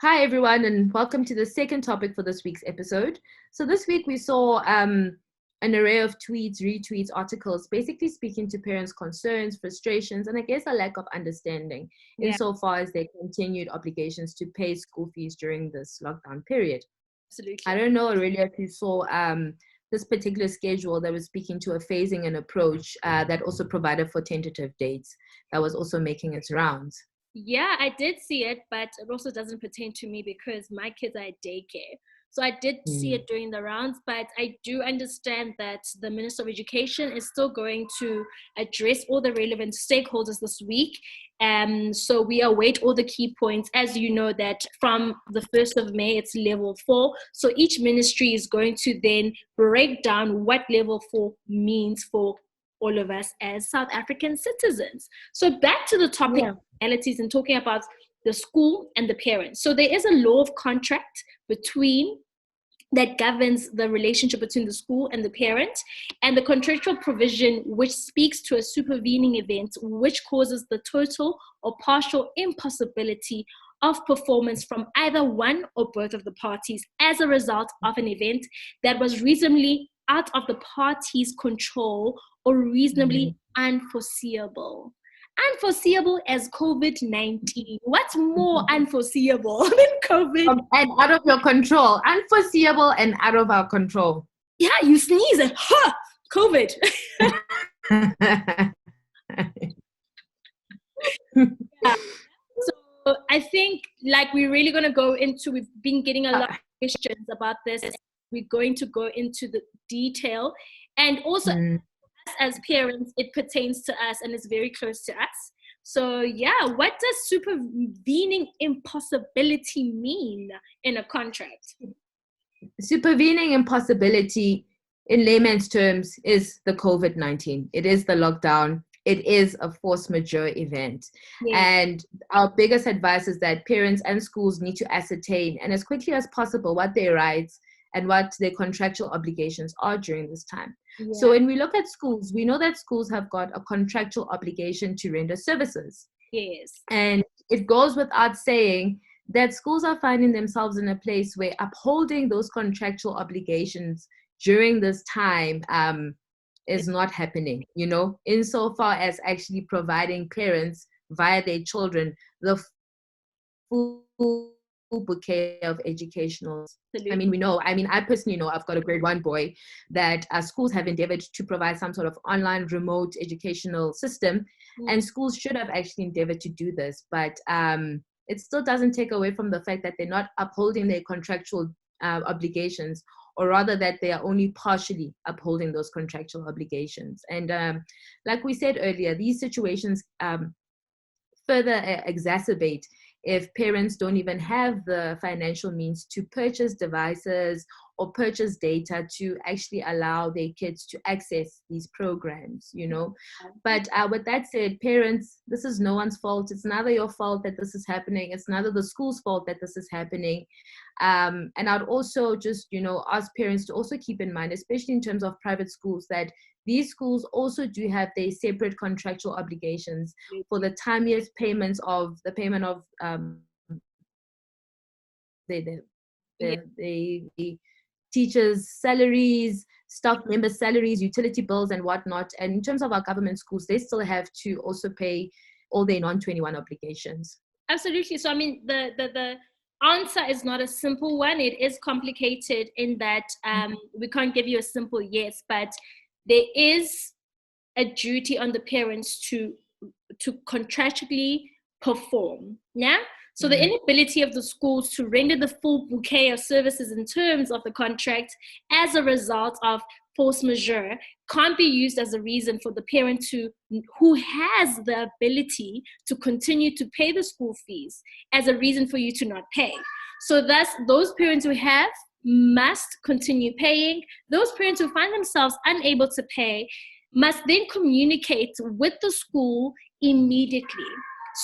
Hi, everyone, and welcome to the second topic for this week's episode. So, this week we saw an array of tweets, retweets, articles, basically speaking to parents' concerns, frustrations, and I guess a lack of understanding Yeah, insofar as their continued obligations to pay school fees during this lockdown period. I absolutely. don't know, really, if you saw this particular schedule that was speaking to a phasing and approach that also provided for tentative dates that was also making its rounds. Yeah, I did see it, but it also doesn't pertain to me because my kids are at daycare. So I did see Mm. it during the rounds, but I do understand that the Minister of Education is still going to address all the relevant stakeholders this week. So we await all the key points. As you know, that from the 1st of May, it's level 4. So each ministry is going to then break down what level 4 means for all of us as South African citizens. So back to the topic Yeah. realities and talking about the school and the parents. So there is a law of contract between that governs the relationship between the school and the parent, and the contractual provision which speaks to a supervening event which causes the total or partial impossibility of performance from either one or both of the parties as a result of an event that was reasonably out of the parties' control or reasonably unforeseeable. Unforeseeable as COVID-19. What's more unforeseeable than COVID? And out of your control, unforeseeable and out of our control. Yeah, you sneeze and COVID. Yeah. So I think like we're really gonna go into. We've been getting a lot of questions about this. And we're going to go into the detail, and also Mm. as parents, it pertains to us and it's very close to us. So yeah, what does supervening impossibility mean in a contract? Supervening impossibility, in layman's terms, is the COVID-19. It is the lockdown. It is a force majeure event. Yeah, And our biggest advice is that parents and schools need to ascertain, and as quickly as possible, what their rights and what their contractual obligations are during this time. So yeah, when we look at schools, we know that schools have got a contractual obligation to render services. yes, And it goes without saying that schools are finding themselves in a place where upholding those contractual obligations during this time is not happening, insofar as actually providing parents via their children the full bouquet of educational. I absolutely. mean, we know, I personally know I've got a grade 1 boy that schools have endeavored to provide some sort of online remote educational system, and schools should have actually endeavored to do this, but it still doesn't take away from the fact that they're not upholding their contractual obligations, or rather that they are only partially upholding those contractual obligations. And like we said earlier, these situations further exacerbate if parents don't even have the financial means to purchase devices or purchase data to actually allow their kids to access these programs. But with that said, parents, this is no one's fault. It's neither your fault that this is happening. It's neither the school's fault that this is happening. And I'd also just, ask parents to also keep in mind, especially in terms of private schools, that these schools also do have their separate contractual obligations for the timeliest payments of the payment of the, Yeah, the teachers' salaries, staff members' salaries, utility bills, and whatnot. And in terms of our government schools, they still have to also pay all their non-21 obligations. absolutely. So I mean, the answer is not a simple one. It is complicated in that we can't give you a simple yes, but there is a duty on the parents to contractually perform. Yeah. So the Mm. inability of the schools to render the full bouquet of services in terms of the contract as a result of force majeure can't be used as a reason for the parent who has the ability to continue to pay the school fees as a reason for you to not pay. So thus, those parents who have must continue paying. Those parents who find themselves unable to pay must then communicate with the school immediately.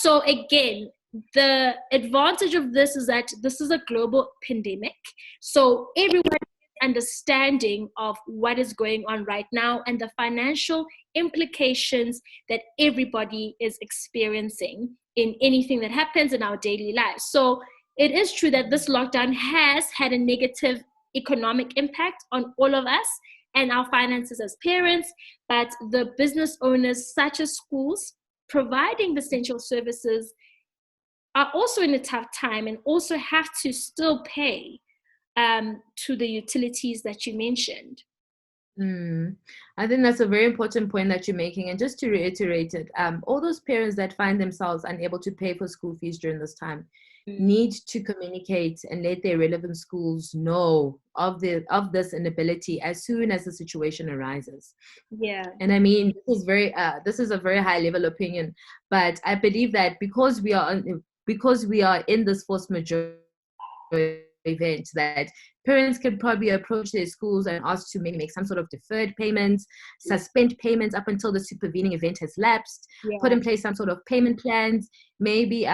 So again, the advantage of this is that this is a global pandemic. So everyone is understanding of what is going on right now and the financial implications that everybody is experiencing in anything that happens in our daily lives. So it is true that this lockdown has had a negative economic impact on all of us and our finances as parents, but the business owners, such as schools, providing the essential services, are also in a tough time and also have to still pay to the utilities that you mentioned. I think that's a very important point that you're making. And just to reiterate it, all those parents that find themselves unable to pay for school fees during this time need to communicate and let their relevant schools know of this inability as soon as the situation arises. Yeah. And I mean, this is a very high level opinion, but I believe that because we are in this force majeure event, that parents can probably approach their schools and ask to maybe make some sort of deferred payments, suspend payments up until the supervening event has lapsed, put in place some sort of payment plans, maybe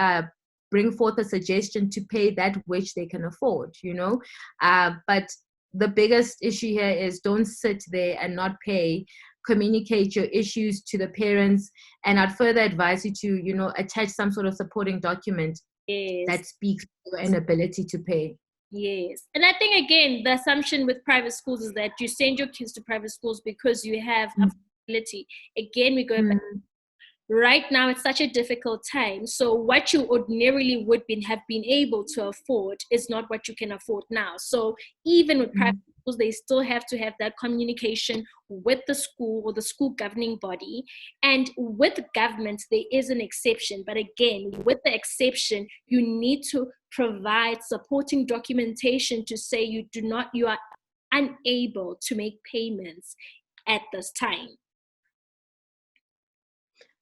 bring forth a suggestion to pay that which they can afford, but the biggest issue here is don't sit there and not pay. Communicate your issues to the parents, and I'd further advise you to attach some sort of supporting document that speaks to your inability to pay. Yes. And I think, again, the assumption with private schools is that you send your kids to private schools because you have affordability. Again, we go back. Right now, it's such a difficult time. So what you ordinarily have been able to afford is not what you can afford now. So even with private schools, they still have to have that communication with the school or the school governing body. And with government, there is an exception. But again, with the exception, you need to provide supporting documentation to say you are unable to make payments at this time.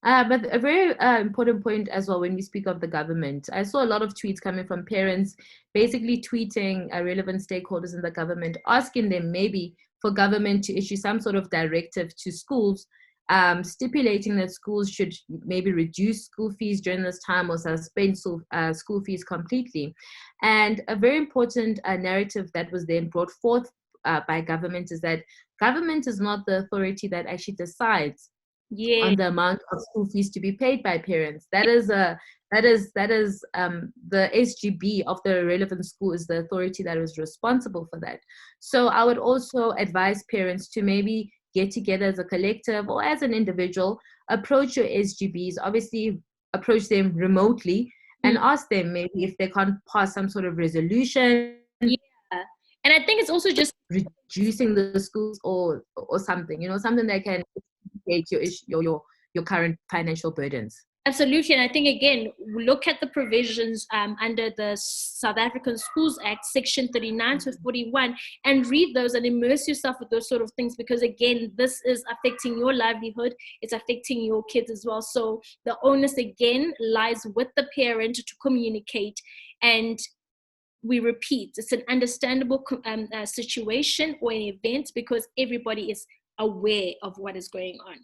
But a very important point as well when we speak of the government. I saw a lot of tweets coming from parents basically tweeting relevant stakeholders in the government, asking them maybe for government to issue some sort of directive to schools, stipulating that schools should maybe reduce school fees during this time or suspend school fees completely. And a very important narrative that was then brought forth by government is that government is not the authority that actually decides on the amount of school fees to be paid by parents. That is the SGB of the relevant school is the authority that is responsible for that. So I would also advise parents to maybe get together as a collective or as an individual, approach your SGBs, obviously approach them remotely and ask them maybe if they can't pass some sort of resolution. And I think it's also just reducing the schools or something, something that can take your current financial burdens. Absolutely. And I think, again, look at the provisions under the South African Schools Act, Section 39 to 41, and read those and immerse yourself with those sort of things, because, again, this is affecting your livelihood. It's affecting your kids as well. So the onus, again, lies with the parent to communicate. And we repeat, it's an understandable situation or an event because everybody is aware of what is going on.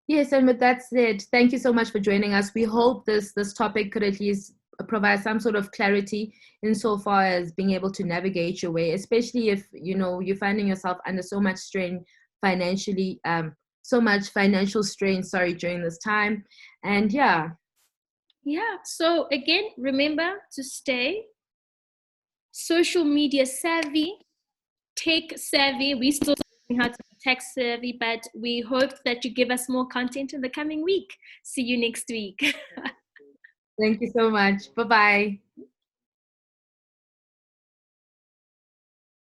Yes, and with that said, thank you so much for joining us. We hope this topic could at least provide some sort of clarity insofar as being able to navigate your way, especially if you're finding yourself under so much strain financially, so much financial strain, during this time. And so again, remember to stay social media savvy, tech savvy. We still learning how to be tech savvy, but we hope that you give us more content in the coming week. See you next week. Thank you so much. Bye-bye.